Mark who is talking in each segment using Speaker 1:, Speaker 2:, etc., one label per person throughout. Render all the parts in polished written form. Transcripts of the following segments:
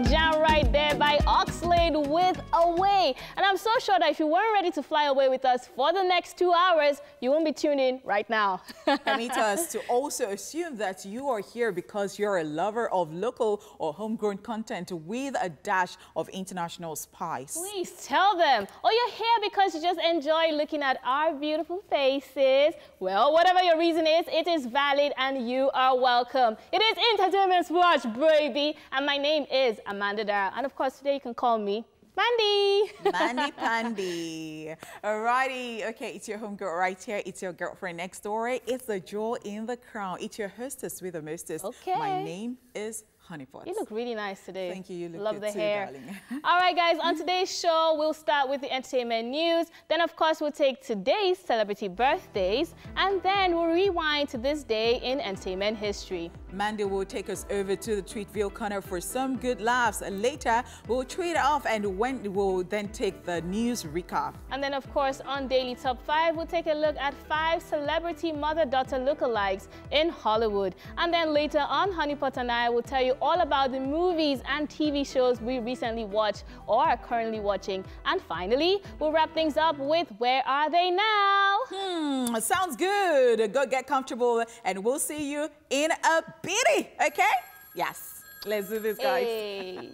Speaker 1: Jam right there by Oxlade with Away. And I'm so sure that if you weren't ready to fly away with us for the next 2 hours, you won't be tuned in right now.
Speaker 2: Permit us to also assume that you are here because you're a lover of local or homegrown content with a dash of international spice.
Speaker 1: Please tell them. Or you're here because you just enjoy looking at our beautiful faces. Well, whatever your reason is, it is valid and you are welcome. It is Entertainment Watch, baby. And my name is Amanda Dara. And of course, today you can call me Mandy.
Speaker 2: Mandy Pandy. Alrighty. Okay, it's your homegirl right here. It's your girlfriend next door. It's the jewel in the crown. It's your hostess with the mostest.
Speaker 1: Okay.
Speaker 2: My name is Honeypot.
Speaker 1: You look really nice today.
Speaker 2: Thank you. You look
Speaker 1: Love
Speaker 2: good
Speaker 1: the
Speaker 2: too,
Speaker 1: hair.
Speaker 2: darling.
Speaker 1: All right, guys. On today's show, we'll start with the entertainment news. Then, of course, we'll take today's celebrity birthdays. And then we'll rewind to this day in entertainment history.
Speaker 2: Mandy will take us over to the Tweetville corner for some good laughs. Later, we'll tweet off and we'll then take the news recap.
Speaker 1: And then, of course, on Daily Top 5, we'll take a look at 5 celebrity mother-daughter lookalikes in Hollywood. And then later on, Honeypot and I will tell you all about the movies and TV shows we recently watched or are currently watching. And finally, we'll wrap things up with Where Are They Now?
Speaker 2: Sounds good. Go get comfortable and we'll see you in a bitty, okay? Yes. Let's do this, guys.
Speaker 1: Hey.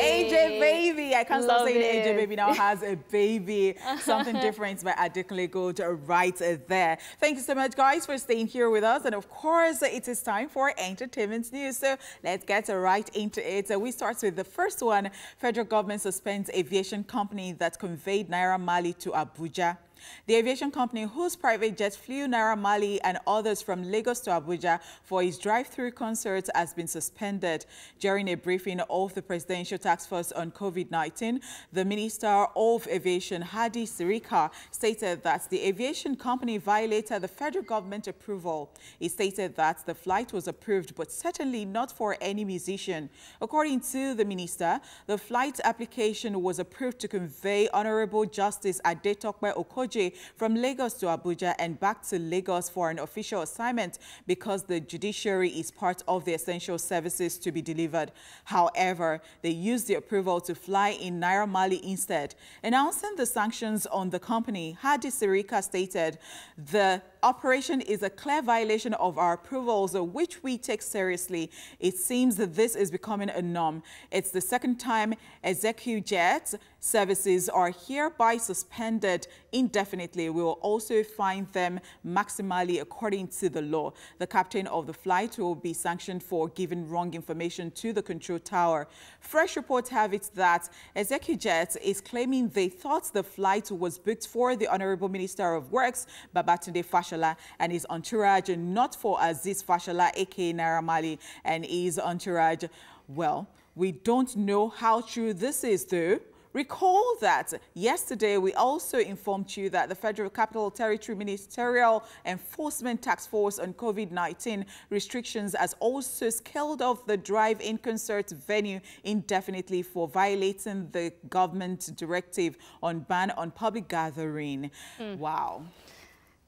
Speaker 2: AJ Baby. I can't stop
Speaker 1: Love
Speaker 2: saying
Speaker 1: it.
Speaker 2: AJ Baby now has a baby. Something different by Adekunle Gold right there. Thank you so much, guys, for staying here with us. And of course, it is time for entertainment news. So let's get right into it. We start with the first one. Federal government suspends aviation company that conveyed Naira Marley to Abuja. The aviation company whose private jet flew Naira Marley and others from Lagos to Abuja for his drive-through concert has been suspended. During a briefing of the Presidential Task Force on COVID-19, the Minister of Aviation, Hadi Sirika, stated that the aviation company violated the federal government approval. He stated that the flight was approved, but certainly not for any musician. According to the minister, the flight application was approved to convey Honorable Justice Adetope Okoje from Lagos to Abuja and back to Lagos for an official assignment because the judiciary is part of the essential services to be delivered. However, they used the approval to fly in Naira Marley instead. Announcing the sanctions on the company, Hadi Sirika stated, "The operation is a clear violation of our approvals, which we take seriously. It seems that this is becoming a norm. It's the second time ExecuJet services are hereby suspended indefinitely. We will also fine them maximally according to the law. The captain of the flight will be sanctioned for giving wrong information to the control tower." Fresh reports have it that ExecuJet is claiming they thought the flight was booked for the Honorable Minister of Works, Babatunde Fashola, and his entourage, not for Aziz Fashola, aka Naira Marley, and his entourage. Well, we don't know how true this is, though. Recall that yesterday we also informed you that the Federal Capital Territory Ministerial Enforcement Task Force on COVID-19 restrictions has also scaled off the drive-in concert venue indefinitely for violating the government directive on ban on public gathering. Wow.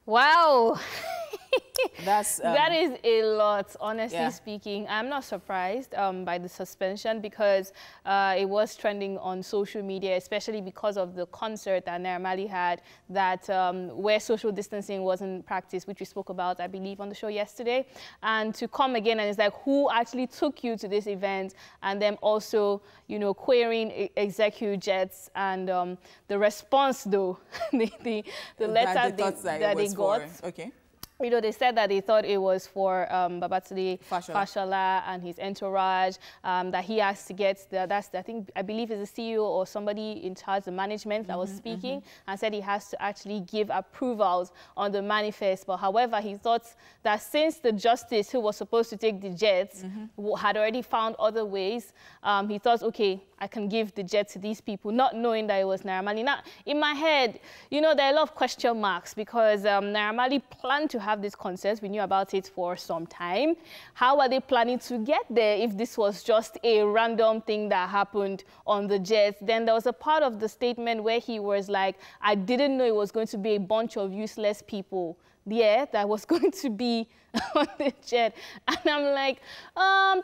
Speaker 1: Wow.
Speaker 2: That
Speaker 1: is a lot, honestly
Speaker 2: yeah.
Speaker 1: speaking. I'm not surprised by the suspension because it was trending on social media, especially because of the concert that Naira Marley had that where social distancing wasn't practiced, which we spoke about, I believe, on the show yesterday. And to come again and it's like, who actually took you to this event? And then also, you know, querying ExecuJets and the response, though, the letter that they got.
Speaker 2: Okay.
Speaker 1: You know, they said that they thought it was for Babatunde Fashola and his entourage, that he has to get, I believe is the CEO or somebody in charge of management that was speaking, and said he has to actually give approvals on the manifest. But however, he thought that since the justice who was supposed to take the jets had already found other ways, he thought, okay, I can give the jet to these people, not knowing that it was Naira Marley. Now, in my head, you know, there are a lot of question marks because Naira Marley planned to have this concert. We knew about it for some time. How are they planning to get there if this was just a random thing that happened on the jet? Then there was a part of the statement where he was like, I didn't know it was going to be a bunch of useless people there that was going to be on the jet. And I'm like,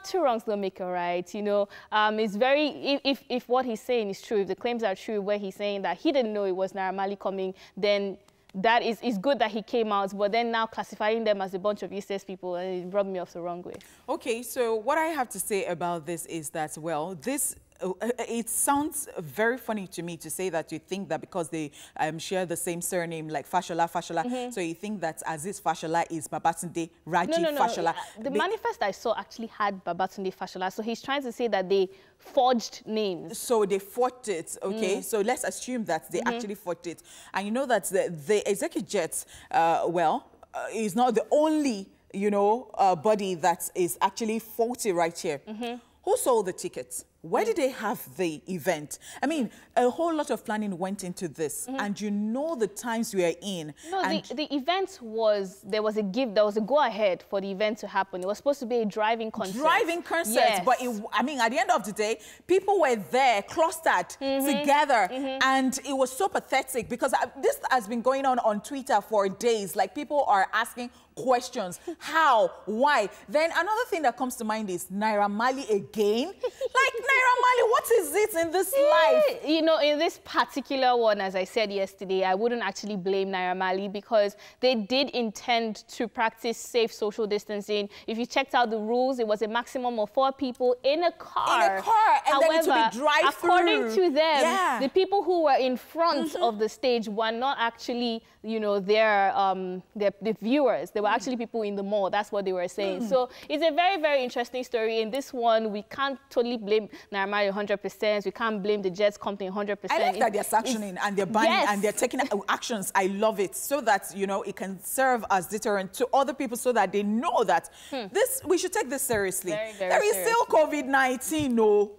Speaker 1: two wrongs don't make a right, you know. It's very, if what he's saying is true, if the claims are true, where he's saying that he didn't know it was Naira Marley coming, then that is good that he came out, but then now classifying them as a bunch of useless people, and it rubbed me off the wrong way. Okay, so what I have to say about this is that, well, it sounds very funny to me to say that you think that because they share the same surname, like Fashola, so you think that Aziz Fashola is Babatunde Raji Fashola. The manifest I saw actually had Babatunde Fashola, so he's trying to say that they forged names. So they forged it, okay? So let's assume that they actually forged it. And you know that the executive jet, is not the only, you know, body that is actually faulty right here. Who sold the tickets? Where did they have the event? I mean, a whole lot of planning went into this, and you know the times we are in. No, the event was, there was a go-ahead for the event to happen. It was supposed to be a driving concert. Driving concert, yes. But I mean, at the end of the day, people were there, clustered together, and it was so pathetic because this has been going on Twitter for days. Like, people are asking questions. How? Why? Then another thing that comes to mind is Naira Marley again. Like, Naira Marley, what is it in this life? You know, in this particular one, as I said yesterday, I wouldn't actually blame Naira Marley because they did intend to practice safe social distancing. If you checked out the rules, it was a maximum of 4 people in a car. In a car, and however, then it would be drive-through. According to them, the people who were in front of the stage were not actually, you know, the viewers. They were actually people in the mall. That's what they were saying. So it's a very, very interesting story. In this one, we can't totally blame Naira Marley 100%. We can't blame the Jets company 100%. I like that they're sanctioning and they're banning and they're taking actions. I love it, so that, you know, it can serve as deterrent to other people, so that they know that we should take this seriously. Very, very there is still COVID-19, no.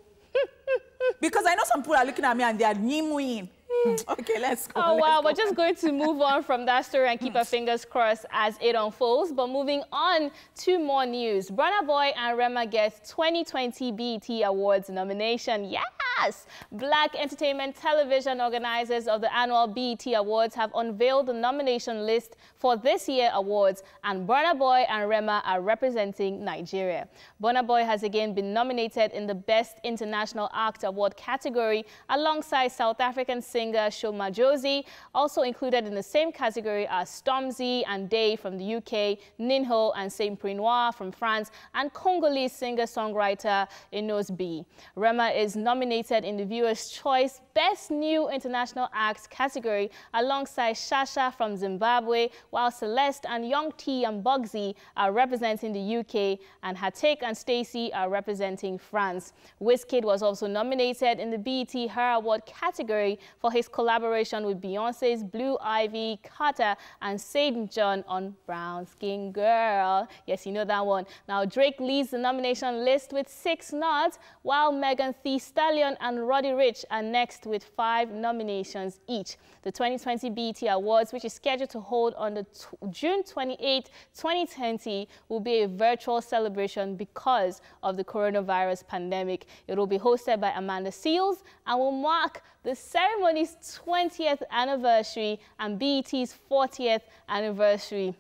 Speaker 1: Because I know some people are looking at me and they are nimuing. Okay, let's go. Oh, wow. We're just going to move on from that story and keep our fingers crossed as it unfolds. But moving on to more news. Burna Boy and Rema get 2020 BET Awards nomination. Yes! Black Entertainment Television organizers of the annual BET Awards have unveiled the nomination list for this year's awards, and Burna Boy and Rema are representing Nigeria. Burna Boy has again been nominated in the Best International Act Award category alongside South African singer Shoma Josie. Also included in the same category are Stormzy and Day from the UK, Ninho and Saint Prinois from France, and Congolese singer-songwriter Enos B. Rema is nominated in the Viewer's Choice Best New International Act category alongside Shasha from Zimbabwe, while Celeste and Young T and Bugsy are representing the UK, and Hatek and Stacey are representing France. Wizkid was also nominated in the BET Her Award category for his collaboration with Beyonce's Blue Ivy, Carter, and St. John on Brown Skin Girl. Yes, you know that one. Now, Drake leads the nomination list with 6 nods, while Megan Thee Stallion and Roddy Ricch are next with 5 nominations each. The 2020 BET Awards, which is scheduled to hold on June 28, 2020, will be a virtual celebration because of the coronavirus pandemic. It will be hosted by Amanda Seales and will mark the ceremony's 20th anniversary and BET's 40th anniversary.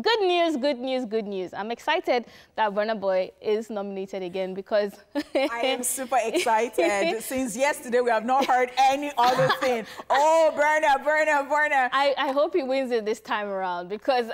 Speaker 1: Good news, good news, good news. I'm excited that Burna Boy is nominated again because I am super excited. Since yesterday, we have not heard any other thing. Oh, Burna, Burna, Burna. I hope he wins it this time around because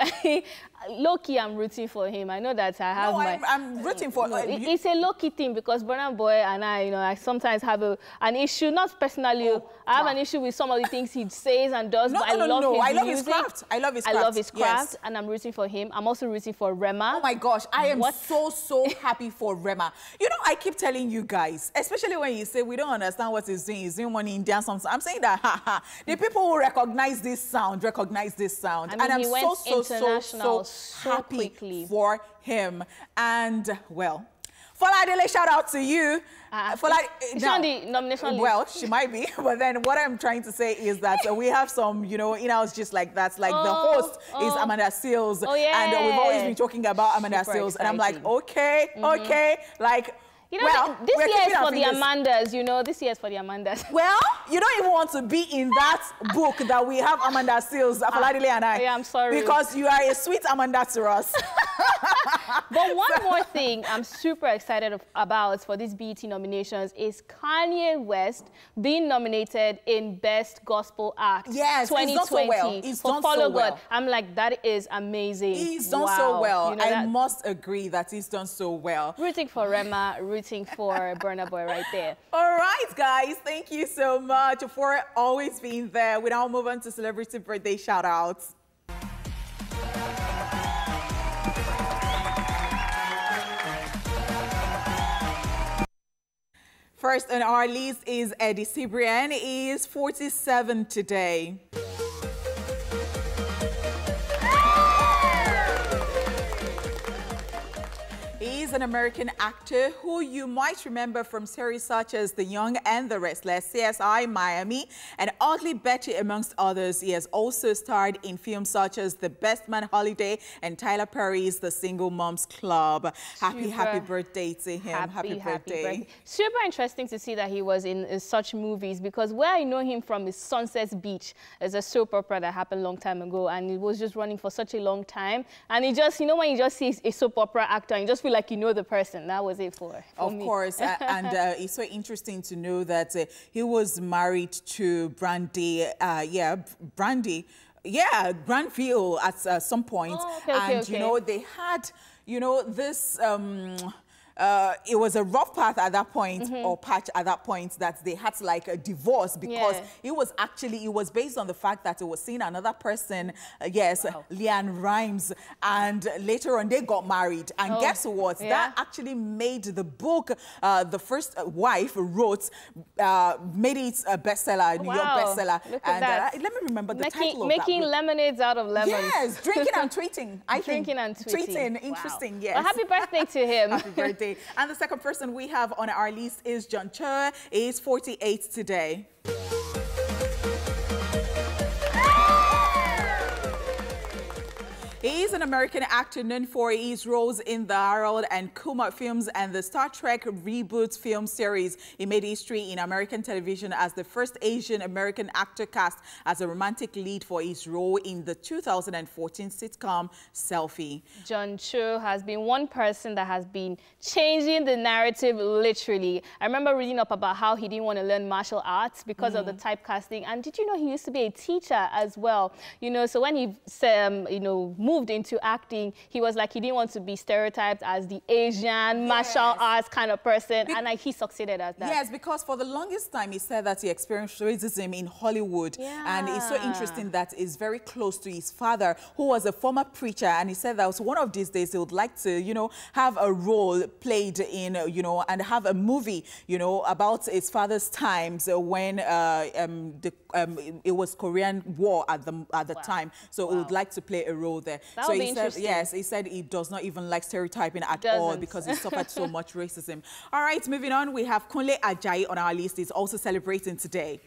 Speaker 1: low-key, I'm rooting for him. I know that I have I'm rooting for him. It's a low-key thing because Burna Boy and I, you know, I sometimes have an issue, not personally. I have an issue with some of the things he says and does, but I love his craft. I love his craft. I love his craft, and I'm rooting for him. I'm also rooting for Rema. Oh my gosh, I am so happy for Rema. You know, I keep telling you guys, especially when you say we don't understand what he's doing one Indian something. I'm saying that the people who recognize this sound, and I'm so happy for him. And well, Foladele, shout out to you. She's on the nomination list. Well, she might be, but then what I'm trying to say is that we have some, you know, in-house just like that. Like the host is Amanda Seales, and we've always been talking about Amanda Seales, and I'm like, okay, like, You know, this year is for the Amandas, you know. This year is for the Amandas.
Speaker 2: Well, you don't even want to be in that book that we have Amanda Seals, Afaladile and I.
Speaker 1: Yeah, I'm sorry.
Speaker 2: Because you are a sweet Amanda to us.
Speaker 1: But one more thing I'm super excited about for these BET nominations is Kanye West being nominated in Best Gospel Act.
Speaker 2: Yes, 2020
Speaker 1: he's done so well.
Speaker 2: He's
Speaker 1: for
Speaker 2: done
Speaker 1: Follow
Speaker 2: so well.
Speaker 1: God. I'm like, that is amazing.
Speaker 2: He's done so well.
Speaker 1: You know,
Speaker 2: I must agree that he's done so well.
Speaker 1: Rooting for Rema, rooting for Burna Boy right there.
Speaker 2: All right, guys. Thank you so much for always being there. We now move on to celebrity birthday shout-outs. First on our list is Eddie Cibrian. He is 47 today. He is an American actor who you might remember from series such as The Young and the Restless, CSI Miami, and Ugly Betty, amongst others. He has also starred in films such as The Best Man Holiday and Tyler Perry's The Single Moms Club. Happy birthday to him. Happy birthday.
Speaker 1: Super interesting to see that he was in such movies, because where I know him from is Sunset Beach. It's a soap opera that happened a long time ago, and it was just running for such a long time. And it just, you know, when you just see a soap opera actor and you just feel like you know the person. That was it for me.
Speaker 2: Of course. And it's so interesting to know that he was married to Brandy. Granville at some point.
Speaker 1: Oh, okay.
Speaker 2: You know, they had, you know, this... it was a rough path at that point, or patch at that point, that they had to like a divorce, because it was based on the fact that it was seeing another person, Leanne Rimes, and later on they got married. And guess what? That actually made the book the first wife wrote, made it a bestseller, New York bestseller.
Speaker 1: Look at that.
Speaker 2: Let me remember the title of
Speaker 1: Making
Speaker 2: that book.
Speaker 1: lemonades out of lemons.
Speaker 2: Yes, drinking and tweeting.
Speaker 1: Drinking and tweeting.
Speaker 2: Interesting, yes.
Speaker 1: Well, happy birthday to him.
Speaker 2: Happy birthday. And the second person we have on our list is John Cho. He is 48 today. He is an American actor known for his roles in the Harold and Kumar films and the Star Trek reboot film series. He made history in American television as the first Asian American actor cast as a romantic lead for his role in the 2014 sitcom Selfie. John
Speaker 1: Cho has been one person that has been changing the narrative literally. I remember reading up about how he didn't want to learn martial arts because of the typecasting. And did you know he used to be a teacher as well? You know, so when he moved into acting, he was like, he didn't want to be stereotyped as the Asian martial arts kind of person, and he succeeded at that.
Speaker 2: Yes, because for the longest time he said that he experienced racism in Hollywood, and it's so interesting that he's very close to his father, who was a former preacher, and he said that one of these days he would like to, you know, have a role played in, you know, and have a movie, you know, about his father's times when it was Korean War at the time, so he would like to play a role there.
Speaker 1: So
Speaker 2: he said, yes, he said he does not even like stereotyping at all because he suffered so much racism. All right, moving on, we have Kunle Ajayi on our list. He's also celebrating today.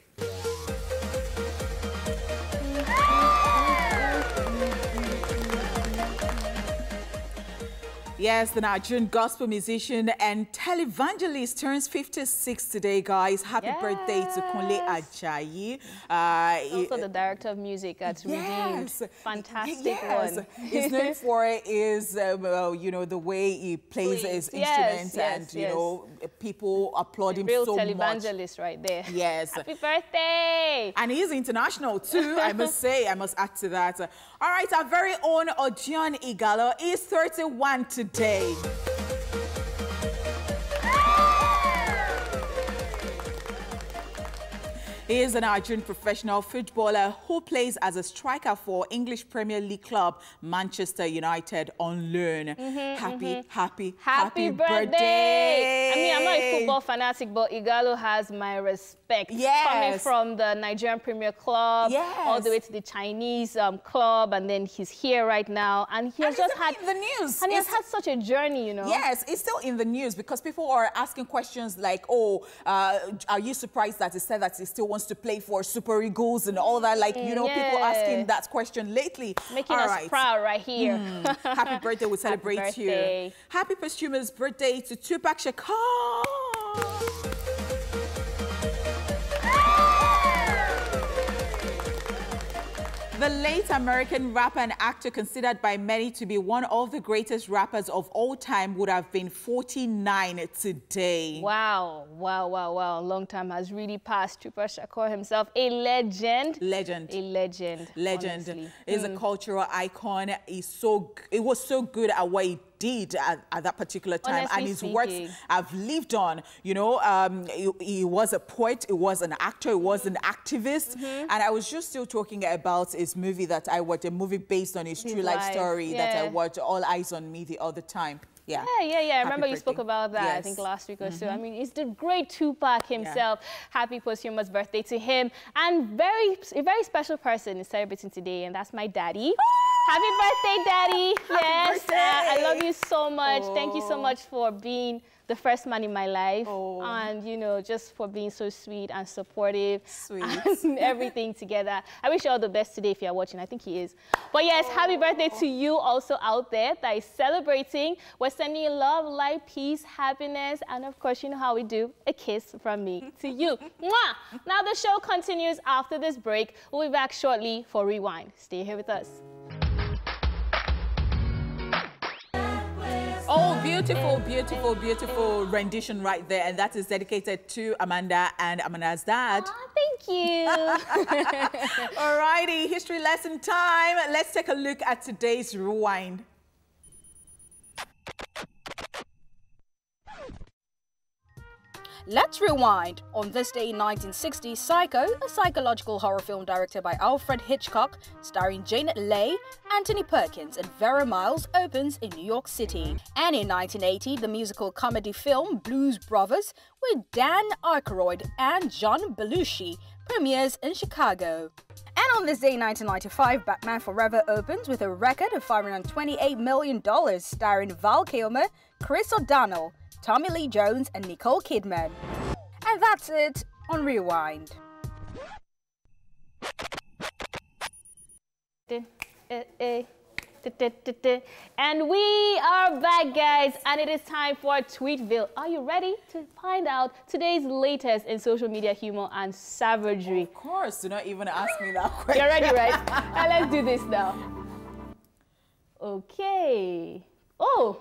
Speaker 2: Yes, the Nigerian gospel musician and televangelist turns 56 today, guys. Happy birthday to Kunle Ajayi.
Speaker 1: Also the director of music at Redeemed. Fantastic one.
Speaker 2: He's known for his, you know, the way he plays his instruments, and, you know, people applaud him so much. Real
Speaker 1: televangelist right there.
Speaker 2: Yes.
Speaker 1: Happy birthday.
Speaker 2: And he's international too, I must say. I must add to that. All right, our very own Odion Igalo is 31 today. He is a Nigerian professional footballer who plays as a striker for English Premier League club Manchester United on loan. Happy birthday!
Speaker 1: I mean, I'm not a football fanatic, but Igalo has my respect. Coming from the Nigerian Premier Club all the way to the Chinese club, and then he's here right now, and he has just had
Speaker 2: the news.
Speaker 1: And he has had such a journey, you know.
Speaker 2: Yes, it's still in the news because people are asking questions like, "Oh, are you surprised that he said that he still wants wants to play for Super Eagles and all that. Like, you know, people asking that question lately.
Speaker 1: Making us proud right here.
Speaker 2: Happy birthday. We celebrate you. Happy posthumous birthday to Tupac Shakur. The late American rapper and actor, considered by many to be one of the greatest rappers of all time, would have been 49 today.
Speaker 1: Wow, wow, wow, wow. Long time has really passed. Tupac Shakur himself, a legend.
Speaker 2: Legend.
Speaker 1: A legend.
Speaker 2: Legend.
Speaker 1: Honestly.
Speaker 2: Is a cultural icon. It was so good at what he did at that particular time.
Speaker 1: Honestly
Speaker 2: and his
Speaker 1: speaking,
Speaker 2: works have lived on. You know, he was a poet, he was an actor, he was an activist. And I was just still talking about his movie that I watched, a movie based on his true life story that I watched, All Eyes on Me, the other time. Yeah.
Speaker 1: I remember you spoke about that, I think last week or so. I mean, it's the great Tupac himself. Happy posthumous birthday to him. And a very special person is celebrating today, and that's my daddy. Happy birthday, Daddy. Yes, I love you so much. Thank you so much for being the first man in my life. And, you know, just for being so sweet and supportive. And everything together. I wish you all the best today if you're watching. I think he is. But yes, happy birthday to you also out there that is celebrating. We're sending you love, light, peace, happiness, and of course, you know how we do, a kiss from me to you. Mwah! Now the show continues after this break. We'll be back shortly for Rewind. Stay here with us.
Speaker 2: Oh, beautiful, beautiful, beautiful rendition right there. And that is dedicated to Amanda and Amanda's dad.
Speaker 1: Oh, thank you.
Speaker 2: All righty, history lesson time. Let's take a look at today's Rewind.
Speaker 3: Let's rewind. On this day in 1960, Psycho, a psychological horror film directed by Alfred Hitchcock, starring Janet Leigh, Anthony Perkins, and Vera Miles, opens in New York City. And in 1980, the musical comedy film Blues Brothers, with Dan Aykroyd and John Belushi, premieres in Chicago. And on this day in 1995, Batman Forever opens with a record of $528 million, starring Val Kilmer, Chris O'Donnell, Tommy Lee Jones, and Nicole Kidman. And that's it on Rewind.
Speaker 1: And we are back, guys, and it is time for Tweetville. Are you ready to find out today's latest in social media humor and savagery?
Speaker 2: Of course, do not even ask me that question.
Speaker 1: You're ready, right? Now let's do this now. Okay. Oh,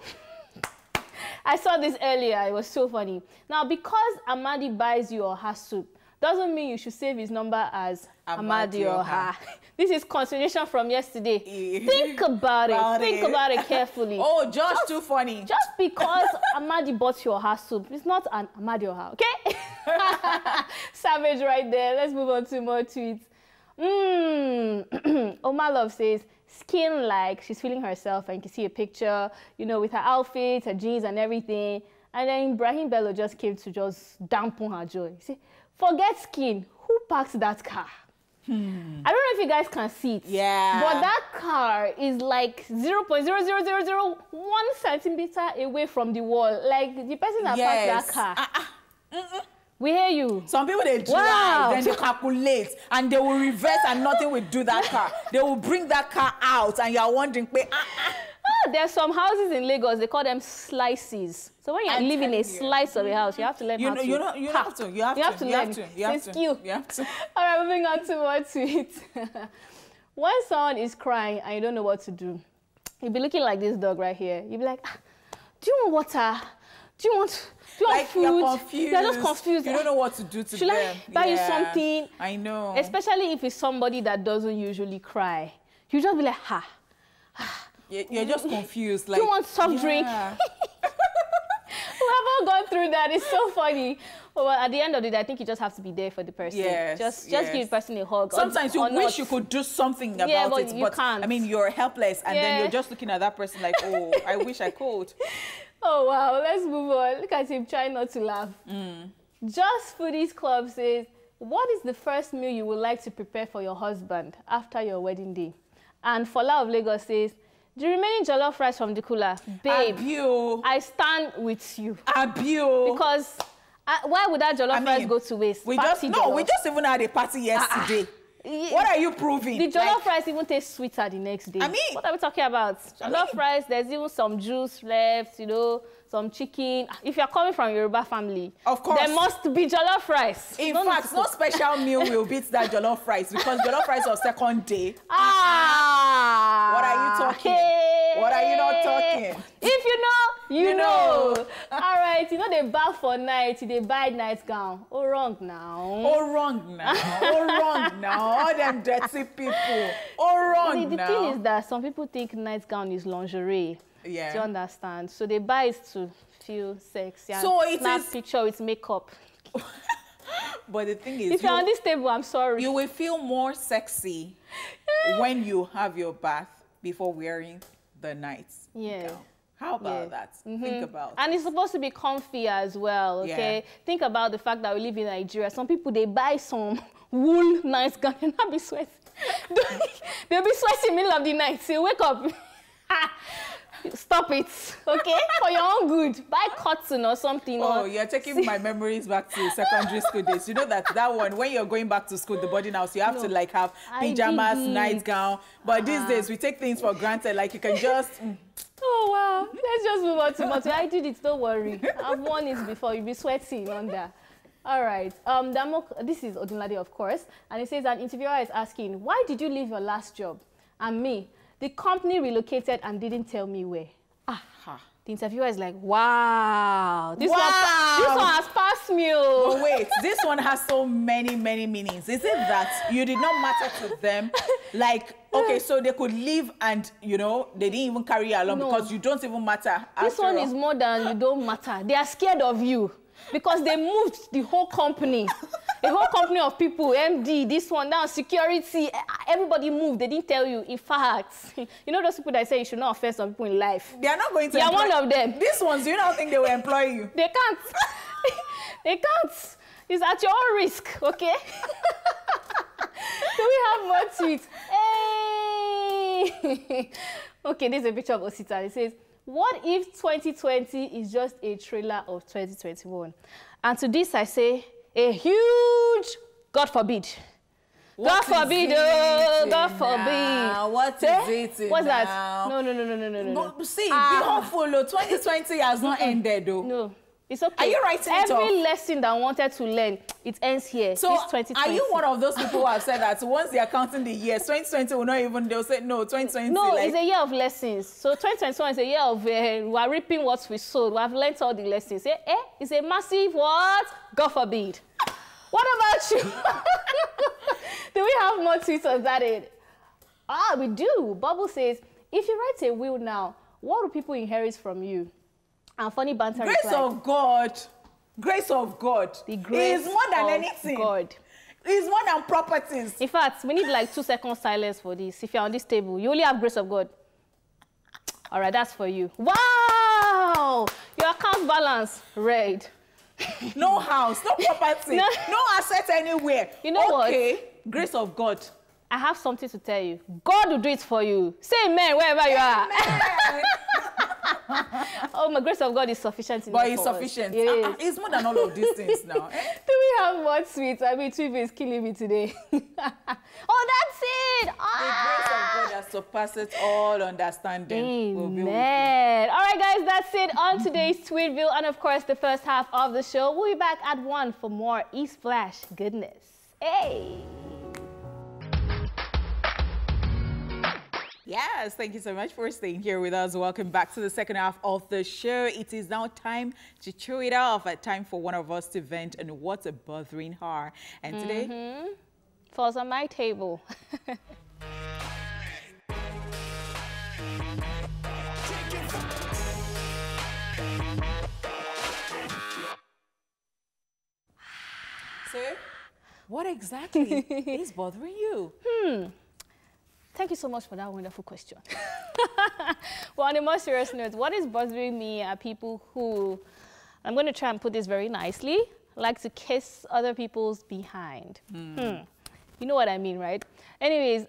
Speaker 1: I saw this earlier. It was so funny. Now, because Amadi buys you Oha soup, doesn't mean you should save his number as Amadi Oha. This is continuation from yesterday. Think about it. Think about it carefully.
Speaker 2: Oh, just too funny.
Speaker 1: Just because Amadi bought your Oha soup, it's not an Amadi Oha, okay? Savage right there. Let's move on to more tweets. Omar Love says, skin like she's feeling herself, and you can see a picture, you know, with her outfit, her jeans and everything. And then Ibrahim Bello just came to just dampen her joy. He said, forget skin, who parks that car? I don't know if you guys can see it.
Speaker 2: Yeah.
Speaker 1: But that car is like 0.00001 centimeter away from the wall. Like the person that parked that car. We hear you.
Speaker 2: Some people, they drive, then they calculate, and they will reverse and nothing will do that car. They will bring that car out, and you're wondering,
Speaker 1: there are some houses in Lagos, they call them slices. So when you live in a slice of a house, you have to learn how to. You have to learn. All right, moving on to more tweets. When someone is crying and you don't know what to do, you'll be looking like this dog right here. You'll be like, do you want water? Do you want food?
Speaker 2: You're confused.
Speaker 1: You're just confused.
Speaker 2: You don't know what to do to them.
Speaker 1: Should I buy you something?
Speaker 2: I know.
Speaker 1: Especially if it's somebody that doesn't usually cry. You just be like,
Speaker 2: You're just confused. Like,
Speaker 1: do you want soft drink? Whoever gone through that is so funny. Well, at the end of the day, I think you just have to be there for the person. Just give the person a hug.
Speaker 2: Sometimes you wish you could do something about it,
Speaker 1: but
Speaker 2: I mean, you're helpless, and then you're just looking at that person like, oh, I wish I could.
Speaker 1: Oh, wow. Let's move on. Look at him trying not to laugh. Just Foodies Club says, what is the first meal you would like to prepare for your husband after your wedding day? And Fola of Lagos says, the remaining jollof rice from the cooler, babe, I stand with you. Because Why would that jollof rice go to waste?
Speaker 2: We just even had a party yesterday. What are you proving?
Speaker 1: The jollof rice even tastes sweeter the next day.
Speaker 2: I mean,
Speaker 1: what are we talking about? Jollof rice, there's even some juice left, you know, some chicken. If you're coming from Yoruba family,
Speaker 2: of course,
Speaker 1: there must be jollof rice.
Speaker 2: In fact, no special meal will beat that jollof rice because jollof rice of second day. What are you talking? Hey. What are you not talking?
Speaker 1: If you know, you know. All right, you know they bath for night, they buy nightgown. Oh, wrong now.
Speaker 2: Oh, wrong now. Oh, wrong now. All them dirty people. Oh, wrong
Speaker 1: the
Speaker 2: now.
Speaker 1: The thing is that some people think nightgown is lingerie.
Speaker 2: Yeah.
Speaker 1: Do you understand? So they buy it to feel sexy and
Speaker 2: so it
Speaker 1: snap
Speaker 2: is
Speaker 1: picture with makeup.
Speaker 2: But the thing is,
Speaker 1: if you're on this table, I'm sorry.
Speaker 2: You will feel more sexy when you have your bath before wearing the night gown. How about that? Think about it.
Speaker 1: And it's supposed to be comfy as well, okay? Yeah. Think about the fact that we live in Nigeria. Some people, they buy some wool nice gown and not be sweating. They'll be sweating in the middle of the night. So you wake up. Stop it, okay? For your own good. Buy cotton or something.
Speaker 2: Oh, you're taking my memories back to secondary school days. You know that one, when you're going back to school, the boarding house, you have to like have pajamas, nightgown. But these days, we take things for granted. Like you can just...
Speaker 1: Oh, wow. Let's just move on to Moto. I did it, don't worry. I've worn it before. You'll be sweating under. All right. This is Odunlade, of course. And it says an interviewer is asking, why did you leave your last job? And me, the company relocated and didn't tell me where. The interviewer is like, wow. This one has passed me.
Speaker 2: But wait, this one has so many meanings. Is it that you did not matter to them? Like, okay, so they could leave and, you know, they didn't even carry you along because you don't even matter.
Speaker 1: This one is more than you don't matter. They are scared of you because they moved the whole company. A whole company of people, MD, this one, now security, everybody moved. They didn't tell you. In fact, you know those people that say you should not offend some people in life?
Speaker 2: They are not going to
Speaker 1: employ you. You're one of them.
Speaker 2: These ones, do you not think they will employ you?
Speaker 1: They can't. They can't. It's at your own risk, okay? Do we have more tweets? Hey! Okay, this is a picture of Osita. It says, what if 2020 is just a trailer of 2021? And to this I say, a huge God forbid. God forbid, God forbid.
Speaker 2: What is it
Speaker 1: What's
Speaker 2: now?
Speaker 1: that? No.
Speaker 2: See, be hopeful, 2020 has not ended, though.
Speaker 1: No, it's okay.
Speaker 2: Are you writing it off?
Speaker 1: Every lesson that I wanted to learn, it ends here.
Speaker 2: So, are you one of those people who have said that once they are counting the years, 2020 will not even, they'll say, no, 2020.
Speaker 1: No, it's a year of lessons. So, 2021 is a year of, we are reaping what we sowed. We have learned all the lessons. It's a massive what? God forbid. What about you? Do we have more tweets on that end? We do. Bubble says, if you write a will now, what do people inherit from you? And funny banter
Speaker 2: Grace replied, of God. Grace of God.
Speaker 1: The grace
Speaker 2: is more than anything.
Speaker 1: God.
Speaker 2: It's more than properties.
Speaker 1: In fact, we need like 2 seconds silence for this. If you're on this table, you only have grace of God. All right, that's for you. Wow! Your account balance, red.
Speaker 2: No house, no property, no asset anywhere.
Speaker 1: You know what?
Speaker 2: Okay, grace of God.
Speaker 1: I have something to tell you. God will do it for you. Say amen wherever you are. Oh, my grace of God is sufficient.
Speaker 2: But it's sufficient. Yes. It's more than all of these things now. Do
Speaker 1: we have more tweets? I mean, Twitter is killing me today. Oh, that's it.
Speaker 2: The grace of God that surpasses all understanding will be with you.
Speaker 1: All right, guys, that's it on today's Tweetville. And, of course, the first half of the show. We'll be back at 1 for more E-Splash goodness. Hey!
Speaker 2: Yes, thank you so much for staying here with us. Welcome back to the second half of the show. It is now time to chew it off. Time for one of us to vent on what's bothering her. And today
Speaker 1: falls on my table.
Speaker 2: So, what exactly is bothering you?
Speaker 1: Thank you so much for that wonderful question. Well, on a more serious note, what is bothering me are people who, I'm going to try and put this very nicely, like to kiss other people's behind. You know what I mean, right? Anyways,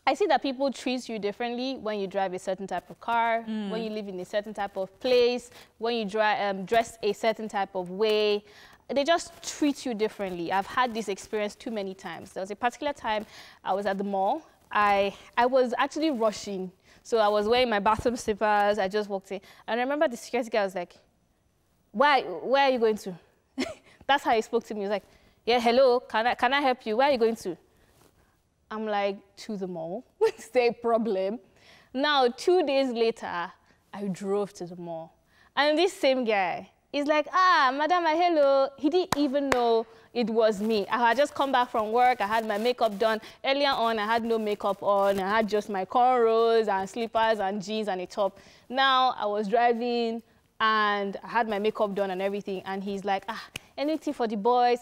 Speaker 1: I see that people treat you differently when you drive a certain type of car, when you live in a certain type of place, when you dress a certain type of way. They just treat you differently. I've had this experience too many times. There was a particular time I was at the mall. I was actually rushing. So I was wearing my bathroom slippers. I just walked in. And I remember the security guy was like, where are you going to? That's how he spoke to me. He was like, yeah, hello, can I help you? Where are you going to? I'm like, to the mall. Same problem. Now, 2 days later, I drove to the mall. And this same guy is like, madam, hello. He didn't even know it was me. I had just come back from work. I had my makeup done. Earlier on, I had no makeup on. I had just my cornrows and slippers and jeans and a top. Now, I was driving, and I had my makeup done and everything. And he's like, anything for the boys?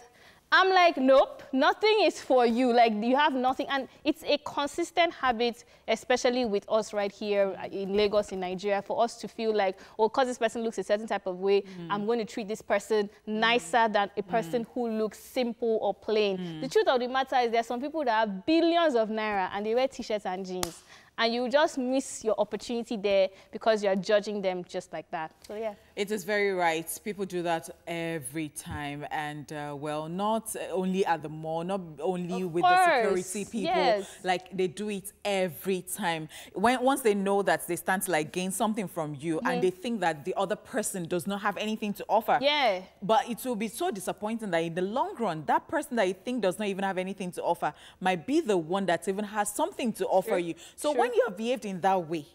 Speaker 1: I'm like, nope, nothing is for you. Like, you have nothing. And it's a consistent habit, especially with us right here in Lagos, in Nigeria, for us to feel like, oh, because this person looks a certain type of way, I'm going to treat this person nicer than a person who looks simple or plain. The truth of the matter is there are some people that have billions of naira and they wear T-shirts and jeans. And you just miss your opportunity there because you're judging them just like that. So, yeah.
Speaker 2: It is very right. People do that every time. And, well, not only at the mall, not only with the security people. Like, they do it every time. Once they know that they stand to, like, gain something from you and they think that the other person does not have anything to offer.
Speaker 1: Yeah.
Speaker 2: But it will be so disappointing that in the long run, that person that you think does not even have anything to offer might be the one that even has something to offer you. So when you have behaved in that way,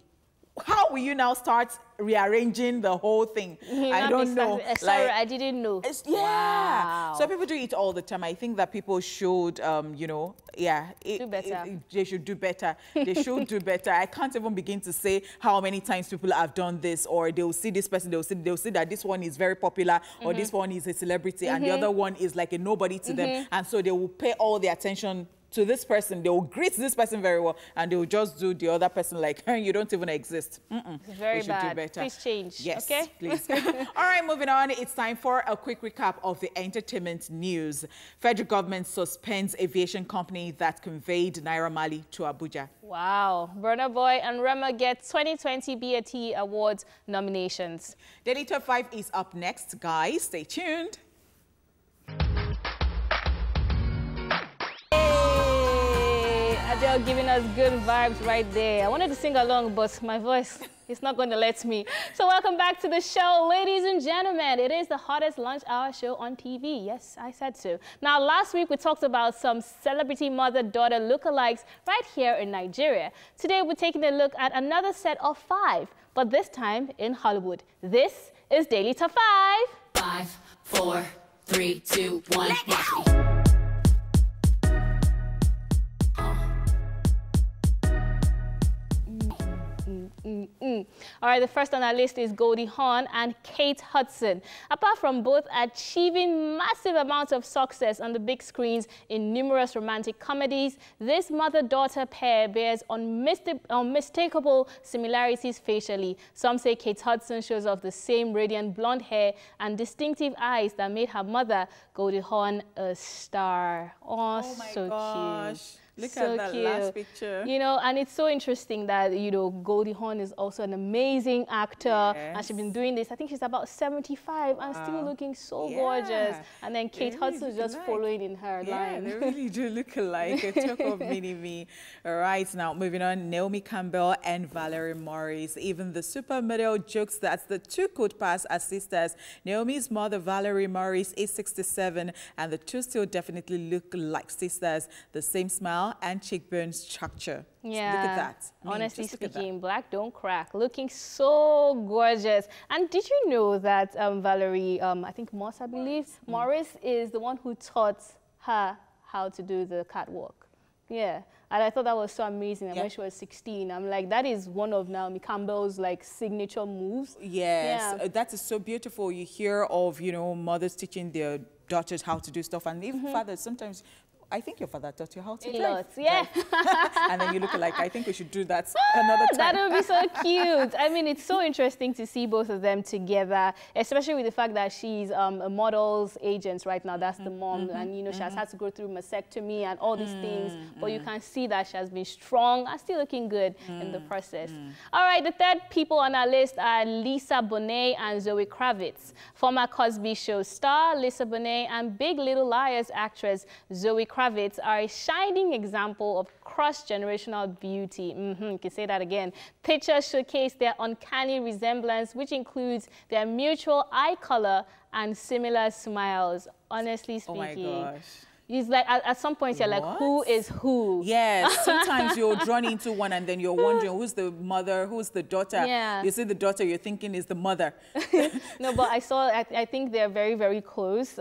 Speaker 2: how will you now start rearranging the whole thing? I don't know.
Speaker 1: Sorry, I didn't know.
Speaker 2: Wow. So people do it all the time. I think that people should, you know,
Speaker 1: do better.
Speaker 2: They should do better. They should do better. I can't even begin to say how many times people have done this, or they'll see this person, they'll see that this one is very popular, or this one is a celebrity, and the other one is like a nobody to them. And so they will pay all the attention to this person. They will greet this person very well, and they will just do the other person like, hey, you don't even exist.
Speaker 1: It's very bad.
Speaker 2: Do better.
Speaker 1: Please change.
Speaker 2: Yes,
Speaker 1: okay?
Speaker 2: Please. All right, moving on. It's time for a quick recap of the entertainment news. Federal government suspends aviation company that conveyed Naira Marley to Abuja.
Speaker 1: Wow. Burna Boy and Rumer get 2020 BET Awards nominations.
Speaker 2: Daily Top 5 is up next, guys. Stay tuned.
Speaker 1: Adele giving us good vibes right there. I wanted to sing along, but my voice is not going to let me. So welcome back to the show, ladies and gentlemen. It is the hottest lunch hour show on TV. Yes, I said so. Now, last week we talked about some celebrity mother-daughter lookalikes right here in Nigeria. Today we're taking a look at another set of 5, but this time in Hollywood. This is Daily Top 5.
Speaker 4: 5, 4, 3, 2, 1, watch me.
Speaker 1: All right, the first on our list is Goldie Hawn and Kate Hudson. Apart from both achieving massive amounts of success on the big screens in numerous romantic comedies, this mother-daughter pair bears unmistakable similarities facially. Some say Kate Hudson shows off the same radiant blonde hair and distinctive eyes that made her mother, Goldie Hawn, a star. Oh my so
Speaker 2: gosh.
Speaker 1: Cute.
Speaker 2: Look
Speaker 1: so
Speaker 2: at that
Speaker 1: cute.
Speaker 2: last picture.
Speaker 1: You know, and it's so interesting that, you know, Goldie Hawn is also an amazing actor. And she's been doing this. I think she's about 75 and still looking so gorgeous. And then Kate Hudson is just following in her line.
Speaker 2: They really do look alike. A talk of mini-me. All right, now moving on. Naomi Campbell and Valerie Morris. Even the supermodel jokes that the two could pass as sisters. Naomi's mother, Valerie Morris, is 67, and the two still definitely look like sisters. The same smile and cheekbone structure.
Speaker 1: Yeah.
Speaker 2: Look at that.
Speaker 1: Honestly speaking, black don't crack. Looking so gorgeous. And did you know that Valerie, I think Moss, I believe, Morris is the one who taught her how to do the catwalk. Yeah. And I thought that was so amazing. And when she was 16, I'm like, that is one of Naomi Campbell's like signature moves.
Speaker 2: Yes. That is so beautiful. You hear of, you know, mothers teaching their daughters how to do stuff, and even fathers sometimes. I think your father taught you how to
Speaker 1: A
Speaker 2: drive.
Speaker 1: lot, yeah.
Speaker 2: And then you look like, I think we should do that another time.
Speaker 1: That would be so cute. I mean, it's so interesting to see both of them together, especially with the fact that she's a model's agent right now. That's the mom. And, you know, she has had to go through mastectomy and all these things. But you can see that she has been strong and still looking good in the process. All right, the third people on our list are Lisa Bonet and Zoe Kravitz. Former Cosby Show star Lisa Bonet and Big Little Liars actress Zoe Kravitz are a shining example of cross-generational beauty. You can say that again. Pictures showcase their uncanny resemblance, which includes their mutual eye color and similar smiles. Honestly speaking.
Speaker 2: Oh my gosh.
Speaker 1: It's like at some point you're like, who is who?
Speaker 2: Yes, sometimes you're drawn into one and then you're wondering who's the mother, who's the daughter.
Speaker 1: Yeah.
Speaker 2: You see the daughter, you're thinking is the mother.
Speaker 1: No, but I think they're very, very close.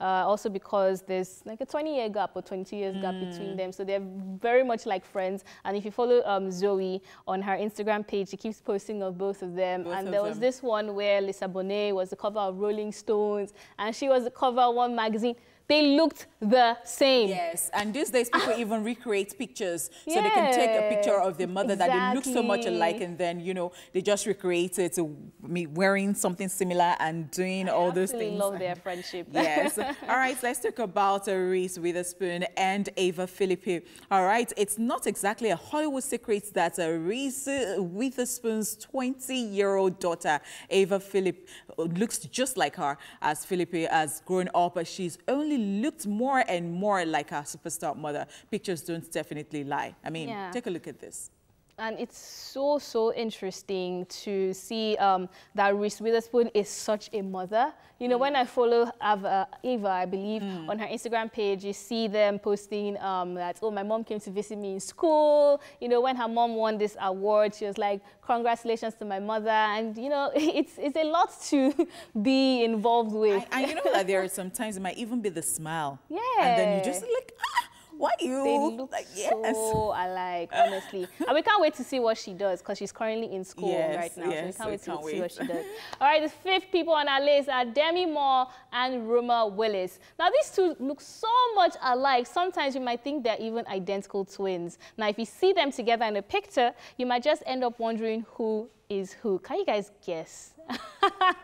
Speaker 1: Also because there's like a 20-year gap or 22 years gap between them. So they're very much like friends. And if you follow Zoe on her Instagram page, she keeps posting of both of them. There was this one where Lisa Bonet was the cover of Rolling Stones and she was the cover of one magazine. They looked the same.
Speaker 2: Yes, and these days people even recreate pictures so they can take a picture of their mother that they look so much alike, and then, you know, they just recreate it to me wearing something similar and doing all those things.
Speaker 1: I love their friendship.
Speaker 2: Yes. All right, let's talk about Aries, Witherspoon and Ava Philippi. All right, it's not exactly a Hollywood secret that Aries Witherspoon's 20-year-old daughter, Ava Philippi, looks just like her, as Philippi has grown up. She's only looked more and more like her superstar mother. Pictures don't definitely lie. I mean, take a look at this.
Speaker 1: And it's so, so interesting to see that Reese Witherspoon is such a mother. You know, when I follow Ava, I believe, on her Instagram page, you see them posting that, oh, my mom came to visit me in school. You know, when her mom won this award, she was like, congratulations to my mother. And, you know, it's a lot to be involved with.
Speaker 2: And you know that there are sometimes it might even be the smile.
Speaker 1: Yeah.
Speaker 2: And then you just like, why you?
Speaker 1: They look
Speaker 2: like,
Speaker 1: so alike, honestly. And we can't wait to see what she does because she's currently in school right now.
Speaker 2: Yes,
Speaker 1: so we can't wait to see what she does. All right, the fifth people on our list are Demi and Rumer Willis. Now, these two look so much alike. Sometimes you might think they're even identical twins. Now, if you see them together in a picture, you might just end up wondering who is who. Can you guys guess?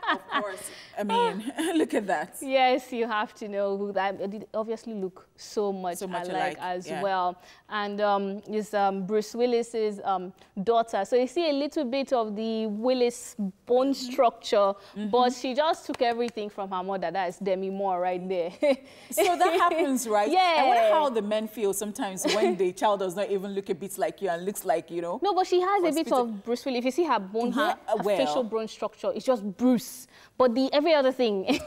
Speaker 2: Of course. I mean, look at that.
Speaker 1: Yes, you have to know who that. They obviously look so much alike as well. And is Bruce Willis's daughter. So you see a little bit of the Willis bone structure, but she just took everything from her mother. That is Demi Moore right there.
Speaker 2: So that happens, right?
Speaker 1: Yeah.
Speaker 2: I wonder how the men feel sometimes when the child does not even look a bit like you and looks like, you know.
Speaker 1: No, but she has a bit of Bruce Willis. If you see her bone, her facial bone structure, it's just Bruce. But every other thing is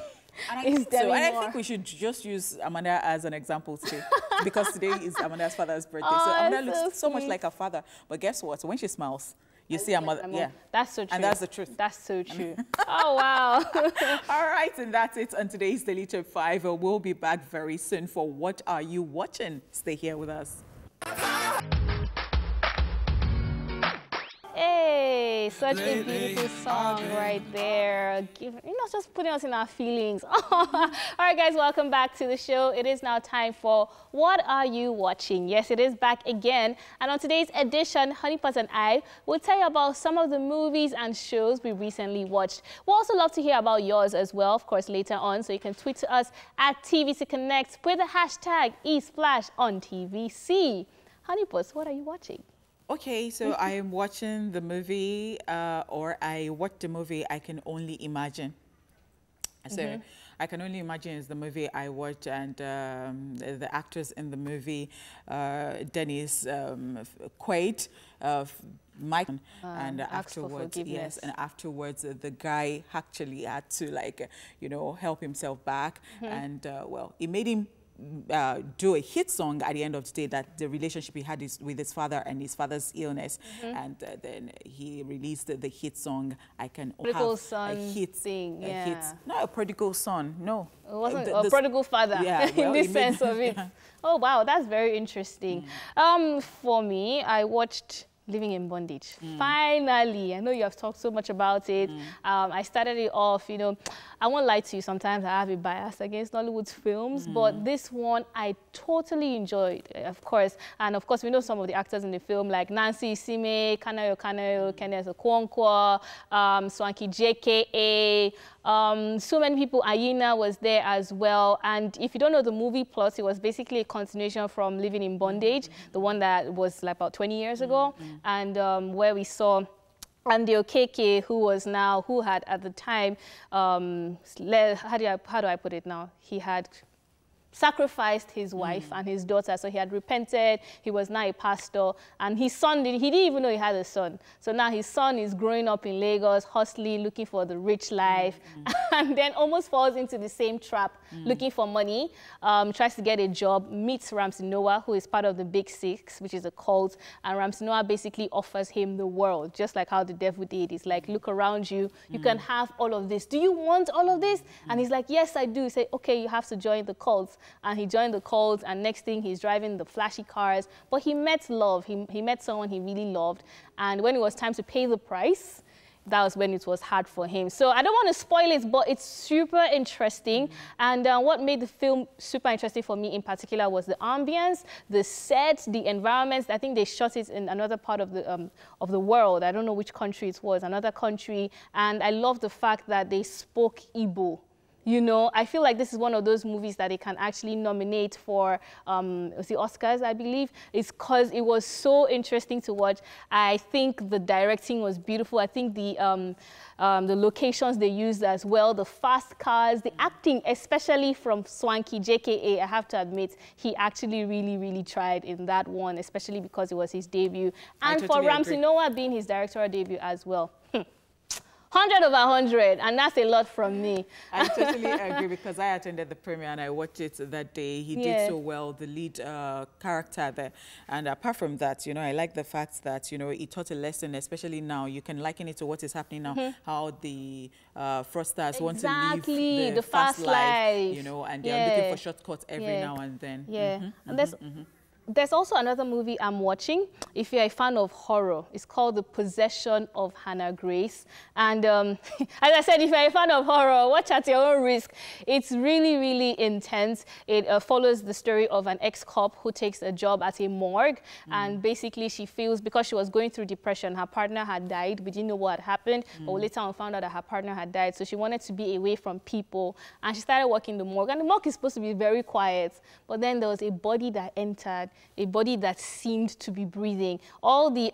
Speaker 1: Demi Moore.
Speaker 2: And I think we should just use Amanda as an example today because today is Amanda's father's birthday. So Amanda looks so much like her father. But guess what? When she smiles, you see her mother. Yeah.
Speaker 1: That's so true.
Speaker 2: And that's the truth.
Speaker 1: That's so true. Oh, wow.
Speaker 2: All right, and that's it on today's Daily Top 5. We'll be back very soon for What Are You Watching? Stay here with us.
Speaker 1: Hey, such a beautiful song right there. Just putting us in our feelings. All right, guys, welcome back to the show. It is now time for What Are You Watching? Yes, it is back again. And on today's edition, Honeypot and I will tell you about some of the movies and shows we recently watched. We'll also love to hear about yours as well, of course, later on. So you can tweet to us at TVC Connect with the hashtag #ESplash_on-TVC. Honeypot, what are you watching?
Speaker 2: Okay, so I am watching the movie, or I watched the movie I Can Only Imagine. So I Can Only Imagine is the movie I watched, and the actors in the movie, Dennis Quaid, Mike, and afterwards, and afterwards the guy actually had to, like, you know, help himself back, and well, it made him do a hit song at the end of the day, that the relationship he had with his father and his father's illness, and then he released the hit song I Can
Speaker 1: Prodigal
Speaker 2: Have
Speaker 1: son
Speaker 2: a Hit
Speaker 1: thing,
Speaker 2: not a prodigal son, no,
Speaker 1: it wasn't a prodigal father, in this sense of it. Oh wow, that's very interesting. For me, I watched Living in Bondage. Finally, I know you have talked so much about it. I started it off, you know, I won't lie to you, sometimes I have a bias against Nollywood's films, but this one I totally enjoyed, of course. And of course, we know some of the actors in the film, like Nancy Isime, Kanayo, Kenneth Okonkwo, Swanky JKA, so many people. Ayina was there as well. And if you don't know the movie plot, it was basically a continuation from Living in Bondage, the one that was like about 20 years ago, and where we saw Andy Okeke, who had at the time, how do I put it now? He had sacrificed his wife and his daughter, so he had repented. He was now a pastor, and his son, he didn't even know he had a son. So now his son is growing up in Lagos, hustling, looking for the rich life, and then almost falls into the same trap, looking for money, tries to get a job, meets Ramsey Noah, who is part of the Big Six, which is a cult, and Ramsey Noah basically offers him the world, just like how the devil did. He's like, look around you, you can have all of this. Do you want all of this? And he's like, yes, I do. He said, okay, you have to join the cult. And he joined the cult, and next thing he's driving the flashy cars. But he met love. He met someone he really loved. And when it was time to pay the price, that was when it was hard for him. So I don't want to spoil it, but it's super interesting. And what made the film super interesting for me in particular was the ambience, the sets, the environments. I think they shot it in another part of the world. I don't know which country it was, another country. And I love the fact that they spoke Igbo. You know, I feel like this is one of those movies that they can actually nominate for the Oscars, I believe. It's because it was so interesting to watch. I think the directing was beautiful. I think the locations they used as well, the fast cars, the acting, especially from Swanky JKA, I have to admit, he actually really, really tried in that one, especially because it was his debut. And for Ramsey Noah being his directorial debut as well. 100 over 100, and that's a lot from me.
Speaker 2: I totally agree, because I attended the premiere and I watched it that day. He did so well, the lead character there. And apart from that, you know, I like the fact that, you know, he taught a lesson, especially now. You can liken it to what is happening now, how the fraudsters want to live the fast life, you know, and they're looking for shortcuts every now and then.
Speaker 1: And there's also another movie I'm watching, if you're a fan of horror. It's called The Possession of Hannah Grace. And as I said, if you're a fan of horror, watch at your own risk. It's really, really intense. It follows the story of an ex-cop who takes a job at a morgue. And basically she feels, because she was going through depression, her partner had died. We didn't know what had happened, but later on found out that her partner had died. So she wanted to be away from people. And she started working the morgue. And the morgue is supposed to be very quiet. But then there was a body that entered, a body that seemed to be breathing. All the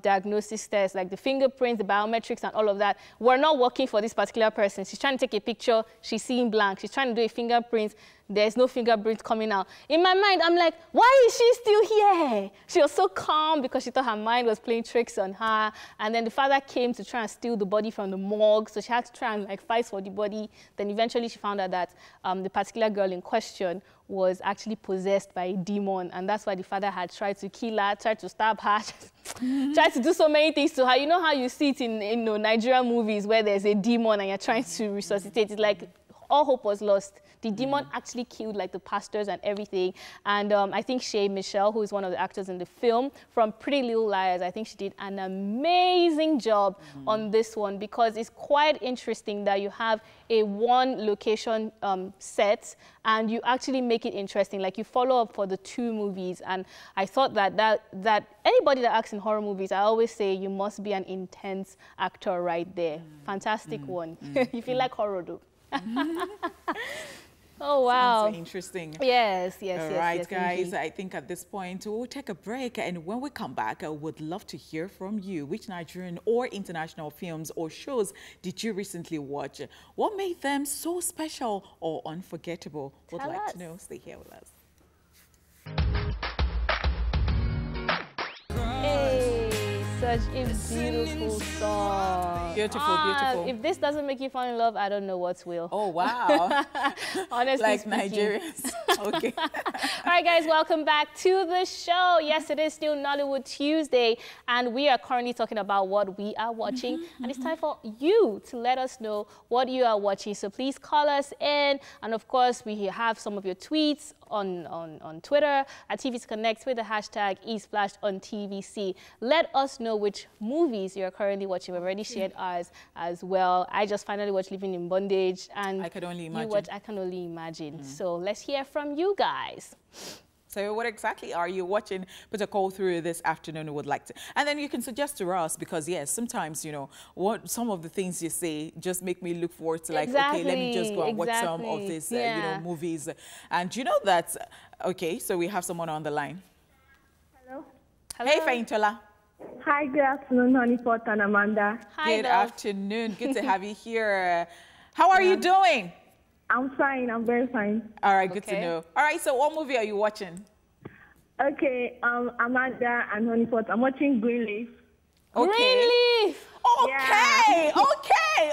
Speaker 1: diagnosis tests, like the fingerprints, the biometrics, and all of that, were not working for this particular person. She's trying to take a picture, she's seeing blank. She's trying to do a fingerprint, there's no fingerprint coming out. In my mind, I'm like, why is she still here? She was so calm because she thought her mind was playing tricks on her. And then the father came to try and steal the body from the morgue, so she had to try and like fight for the body. Then eventually she found out that the particular girl in question was actually possessed by a demon, and that's why the father had tried to kill her, tried to stab her, tried to do so many things to her. You know how you see it in Nigerian movies where there's a demon and you're trying to resuscitate it, like all hope was lost. The demon actually killed like the pastors and everything. And I think Shay Michelle, who is one of the actors in the film, from Pretty Little Liars, I think she did an amazing job on this one, because it's quite interesting that you have a one location set and you actually make it interesting. Like you follow up for the two movies. And I thought that anybody that acts in horror movies, I always say you must be an intense actor right there. Fantastic one. If you like horror though. Oh, wow.
Speaker 2: Sounds interesting.
Speaker 1: Yes.
Speaker 2: All right, guys,
Speaker 1: indeed.
Speaker 2: I think at this point we'll take a break. And when we come back, I would love to hear from you. Which Nigerian or international films or shows did you recently watch? What made them so special or unforgettable? Would like to know. Stay here with us.
Speaker 1: Hey, such a beautiful song.
Speaker 2: Beautiful, beautiful.
Speaker 1: If this doesn't make you fall in love, I don't know what will.
Speaker 2: Oh, wow.
Speaker 1: Honestly
Speaker 2: like
Speaker 1: speaking.
Speaker 2: Nigerians. Okay.
Speaker 1: All right, guys, welcome back to the show. Yes, it is still Nollywood Tuesday, and we are currently talking about what we are watching. And it's time for you to let us know what you are watching. So please call us in. And of course, we have some of your tweets on Twitter at TVC Connect with the hashtag eSplashed_on-TVC. Let us know which movies you're currently watching. We've already shared ours as well. I just finally watched Living in Bondage, and
Speaker 2: I can only imagine.
Speaker 1: You watch I Can Only Imagine. So let's hear from you guys.
Speaker 2: So what exactly are you watching? Put a call through this afternoon. We would like to. And then you can suggest to us, because, yes, sometimes, you know, some of the things you say just make me look forward to, like, okay, let me just go and watch some of these, you know, movies. And you know that, okay, so we have someone on the line.
Speaker 5: Hello.
Speaker 2: Hey, Faintola.
Speaker 5: Hi, good afternoon, Honeypot and Amanda.
Speaker 1: Hi,
Speaker 2: good afternoon. Good to have you here. How are you doing?
Speaker 5: I'm fine. I'm very fine.
Speaker 2: All right, good to know. All right, so what movie are you watching?
Speaker 5: Okay, Amanda and Honeypot, I'm watching Greenleaf.
Speaker 2: Okay.
Speaker 1: Greenleaf!
Speaker 2: Okay, okay.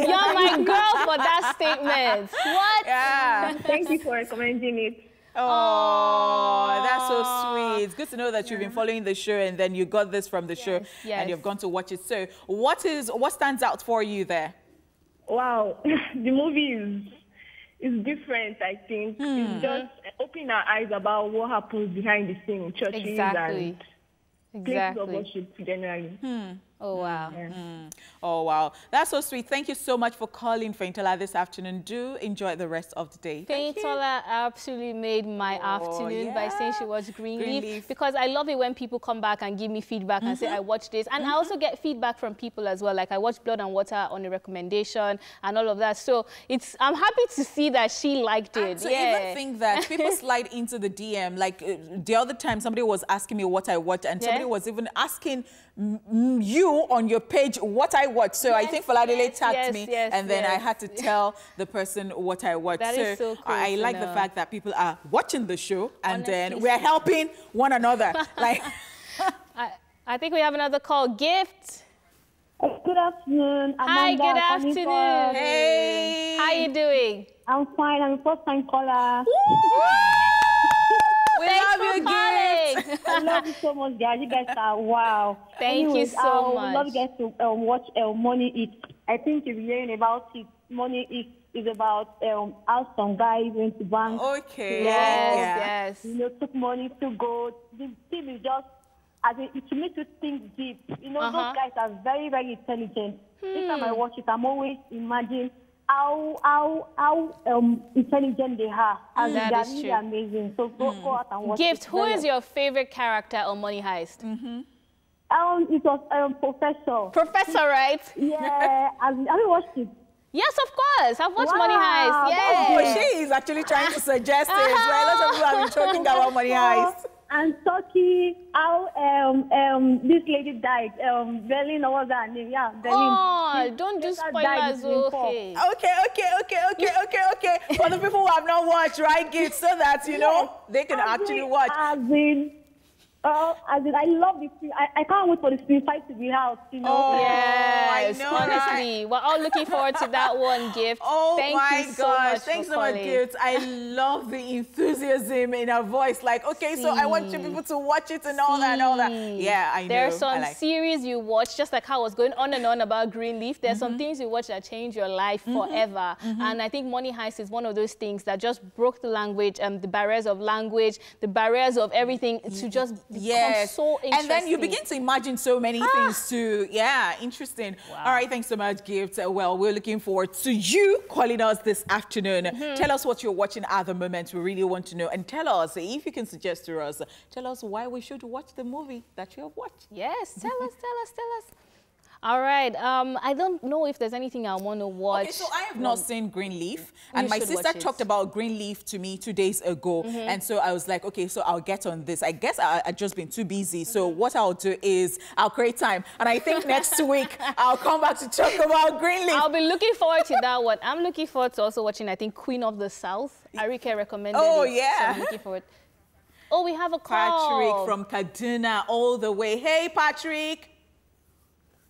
Speaker 1: You're my girl for that statement. What?
Speaker 2: Yeah.
Speaker 5: Thank you for recommending it.
Speaker 2: Oh, that's so sweet. It's good to know that you've been following the show and then you got this from the show and you've gone to watch it. So what stands out for you there?
Speaker 5: Wow, the movie is different, I think. It's just opening our eyes about what happens behind the scenes, churches and places of worship generally.
Speaker 1: Oh, wow.
Speaker 2: Oh, wow. That's so sweet. Thank you so much for calling, Faintola, this afternoon. Do enjoy the rest of the day.
Speaker 1: Faintola absolutely made my afternoon by saying she watched Greenleaf, because I love it when people come back and give me feedback and say, I watched this. And I also get feedback from people as well. Like, I watched Blood and Water on a recommendation and all of that. So I'm happy to see that she liked it.
Speaker 2: So even think that people slide into the DM. Like, the other time, somebody was asking me what I watched, and somebody was even asking you on your page what I watched. So I think Faladele tagged me, and then I had to tell the person what I watched.
Speaker 1: That is so cool.
Speaker 2: I like the fact that people are watching the show, and then we're helping one another. Like,
Speaker 1: I think we have another call. Gift.
Speaker 5: Good afternoon, Amanda.
Speaker 1: Hi, good afternoon.
Speaker 2: Hey.
Speaker 1: How you doing?
Speaker 5: I'm fine. I'm a first-time caller.
Speaker 2: We love you, Gift.
Speaker 5: I love you so much, guys. You guys are wow.
Speaker 1: Thank you so much.
Speaker 5: I love you guys to watch Money Eat. I think you're hearing about it. Money Eat is about how some guys went to bank.
Speaker 2: Okay.
Speaker 1: Yes.
Speaker 5: You know, took money to go. The thing is just, it makes you think deep. You know, those guys are very, very intelligent. Each time I watch it, I'm always imagining how intelligent they are. And they're really amazing. So go out and watch
Speaker 1: Gift,
Speaker 5: it.
Speaker 1: who is your favorite character on Money Heist?
Speaker 5: It was Professor.
Speaker 1: Professor, right?
Speaker 5: Yeah. Have you watched it?
Speaker 1: Yes, of course. I've watched Money Heist. Yes.
Speaker 2: Oh, she is actually trying to suggest it. Well, a lot of people have been talking about Money Heist.
Speaker 5: And Turkey, how this lady died. Berlin, or what's her name? Yeah, Berlin.
Speaker 1: Oh, don't do spoilers, okay.
Speaker 2: Okay. For the people who have not watched, right, Gift, so that, you know, they can actually watch.
Speaker 5: I love the film. I can't wait for the film fight to be out, you know.
Speaker 2: Oh,
Speaker 1: yes,
Speaker 2: I know,
Speaker 1: honestly. We're all looking forward to that one, Gift.
Speaker 2: Oh,
Speaker 1: Thank
Speaker 2: my
Speaker 1: you so
Speaker 2: gosh.
Speaker 1: much
Speaker 2: Thanks
Speaker 1: for
Speaker 2: so much,
Speaker 1: calling.
Speaker 2: Gift. I love the enthusiasm in her voice. Like, okay, so I want you people to watch it and all that and all that. Yeah, I know.
Speaker 1: There are some series you watch, just like how I was going on and on about Greenleaf. There's some things you watch that change your life forever. And I think Money Heist is one of those things that just broke the language, the barriers of language, the barriers of everything to just become so interesting.
Speaker 2: And then you begin to imagine so many things too. Yeah, interesting. Wow. All right, thanks so much, Gift. Well, we're looking forward to you calling us this afternoon. Tell us what you're watching at the moment. We really want to know. And tell us, if you can suggest to us, tell us why we should watch the movie that you have watched.
Speaker 1: Yes, tell us. All right. I don't know if there's anything I want to watch.
Speaker 2: Okay, so I have not seen Greenleaf, and my sister talked about Greenleaf to me 2 days ago, and so I was like, okay, so I'll get on this. I guess I've just been too busy, so what I'll do is I'll create time, and I think next week I'll come back to talk about Greenleaf.
Speaker 1: I'll be looking forward to that one. I'm looking forward to also watching, I think, Queen of the South. Arike recommended it.
Speaker 2: Oh, yeah.
Speaker 1: So I'm looking forward. Oh, we have a call.
Speaker 2: Patrick from Kaduna all the way. Hey, Patrick.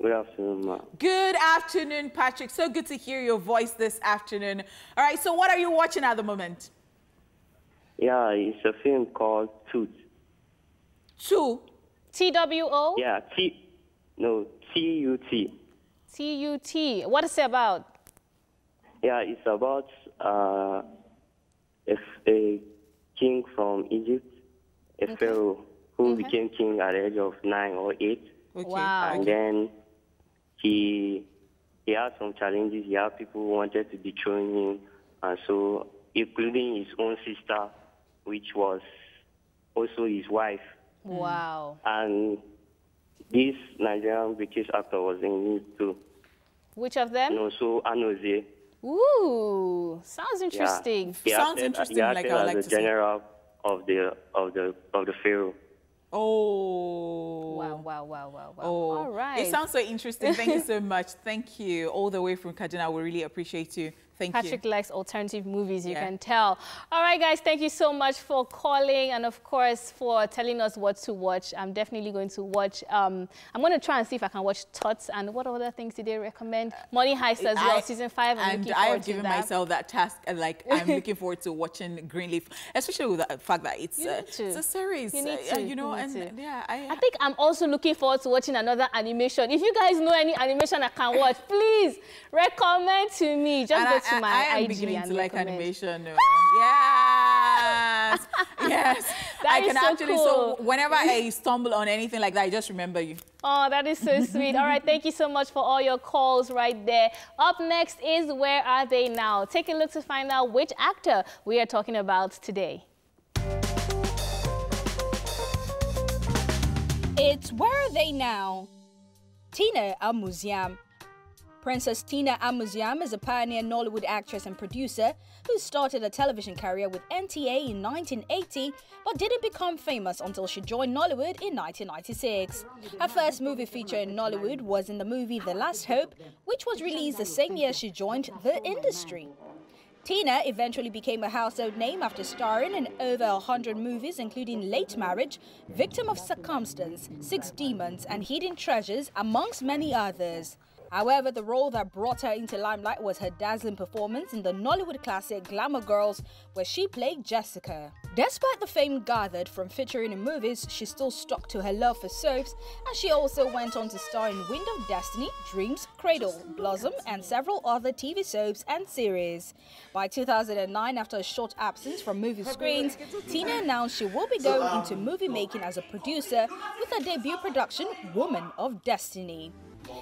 Speaker 6: Good afternoon, ma.
Speaker 2: Good afternoon, Patrick. So good to hear your voice this afternoon. All right, so what are you watching at the moment?
Speaker 6: Yeah, it's a film called Tooth.
Speaker 2: Two.
Speaker 1: TWO?
Speaker 6: Yeah, T-U-T.
Speaker 1: TUT. What is it about?
Speaker 6: Yeah, it's about a king from Egypt, a pharaoh who became king at the age of 9 or 8.
Speaker 2: Okay.
Speaker 1: Wow.
Speaker 6: And then he had some challenges. He had people who wanted to dethrone him, and so including his own sister, which was also his wife.
Speaker 1: Wow.
Speaker 6: And this Nigerian British actor was in it too.
Speaker 1: Which of them?
Speaker 6: And also Anoze.
Speaker 1: Ooh, sounds interesting.
Speaker 6: Yeah.
Speaker 2: Sounds interesting,
Speaker 6: He
Speaker 2: like
Speaker 6: acted
Speaker 2: I would
Speaker 6: as
Speaker 2: like
Speaker 6: the
Speaker 2: to see.
Speaker 6: general of the pharaoh.
Speaker 2: Oh.
Speaker 1: Wow, wow, wow, wow, wow.
Speaker 2: Oh.
Speaker 1: All right.
Speaker 2: It sounds so interesting. Thank you so much. Thank you. All the way from Kaduna. We really appreciate you. Thank
Speaker 1: Patrick
Speaker 2: you.
Speaker 1: likes alternative movies, you
Speaker 2: Yeah.
Speaker 1: can tell. All right, guys, thank you so much for calling and, of course, for telling us what to watch. I'm definitely going to watch. I'm going to try and see if I can watch Tots. And what other things did they recommend? Money Heist as well, season 5. I'm looking
Speaker 2: I
Speaker 1: forward
Speaker 2: have
Speaker 1: to
Speaker 2: given
Speaker 1: that.
Speaker 2: myself that task. Like, I'm looking forward to watching Greenleaf, especially with the fact that it's a series.
Speaker 1: You need to.
Speaker 2: You know,
Speaker 1: You need
Speaker 2: and
Speaker 1: to.
Speaker 2: yeah,
Speaker 1: I think I'm also looking forward to watching another animation. If you guys know any animation I can watch, please recommend to me. Just go to my
Speaker 2: I am
Speaker 1: IG
Speaker 2: beginning
Speaker 1: and
Speaker 2: to like
Speaker 1: recommend.
Speaker 2: animation. Yes, yes.
Speaker 1: That is so
Speaker 2: actually.
Speaker 1: cool.
Speaker 2: So whenever I stumble on anything like that, I just remember you.
Speaker 1: Oh, that is so sweet. All right, thank you so much for all your calls right there. Up next is Where Are They Now? Take a look to find out which actor we are talking about today.
Speaker 3: It's Where Are They Now? Tina Amuziam. Princess Tina Amuziam is a pioneer Nollywood actress and producer who started a television career with NTA in 1980 but didn't become famous until she joined Nollywood in 1996. Her first movie feature in Nollywood was in the movie The Last Hope, which was released the same year she joined the industry. Tina eventually became a household name after starring in over 100 movies, including Late Marriage, Victim of Circumstance, Six Demons, and Hidden Treasures, amongst many others. However, the role that brought her into limelight was her dazzling performance in the Nollywood classic Glamour Girls, where she played Jessica. Despite the fame gathered from featuring in movies, she still stuck to her love for soaps, and she also went on to star in Wind of Destiny, Dreams, Cradle, Blossom, and several other TV soaps and series. By 2009, after a short absence from movie screens, Tina announced she will be going into movie making as a producer with her debut production, Woman of Destiny.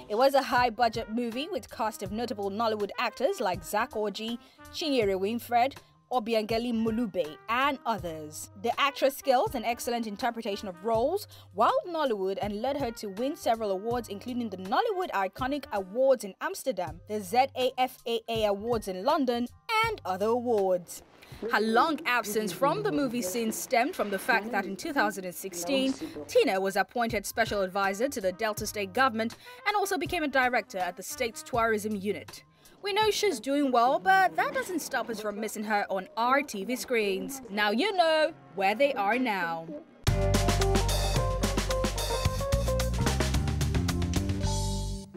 Speaker 3: It was a high-budget movie with cast of notable Nollywood actors like Zach Orji, Chinyere Winfred, Obiangeli Mulube, and others. The actress' skills and excellent interpretation of roles wowed Nollywood and led her to win several awards, including the Nollywood Iconic Awards in Amsterdam, the ZAFAA Awards in London, and other awards. Her long absence from the movie scene stemmed from the fact that in 2016, Tina was appointed special advisor to the Delta State government and also became a director at the state's tourism unit. We know she's doing well, but that doesn't stop us from missing her on our TV screens. Now you know where they are now.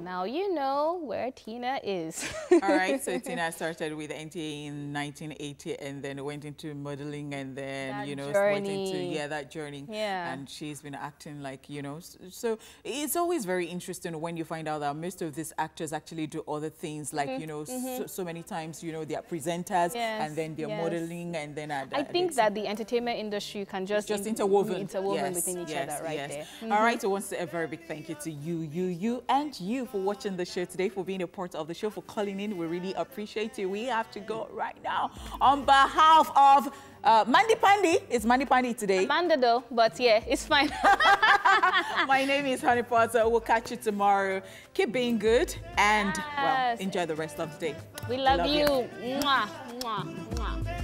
Speaker 1: Now you know where Tina is.
Speaker 2: All right, so Tina started with NTA in 1980 and then went into modeling and then,
Speaker 1: That
Speaker 2: you know,
Speaker 1: journey.
Speaker 2: went into, that journey.
Speaker 1: Yeah.
Speaker 2: And she's been acting like, you know, so it's always very interesting when you find out that most of these actors actually do other things like, you know, so many times, you know, they are presenters and then they're modeling and then...
Speaker 1: I think that the entertainment industry can just
Speaker 2: interwoven
Speaker 1: within each other there.
Speaker 2: All right, so once a very big thank you to you, and you for watching the show today, for being a part of the show, for calling in. We really appreciate you. We have to go right now. On behalf of Mandy Pandy, it's Mandy Pandy today.
Speaker 1: Amanda though, but yeah, it's fine.
Speaker 2: My name is Honeypot. We'll catch you tomorrow. Keep being good and, well, enjoy the rest of the day.
Speaker 1: We love you. Mwah, mwah, mwah.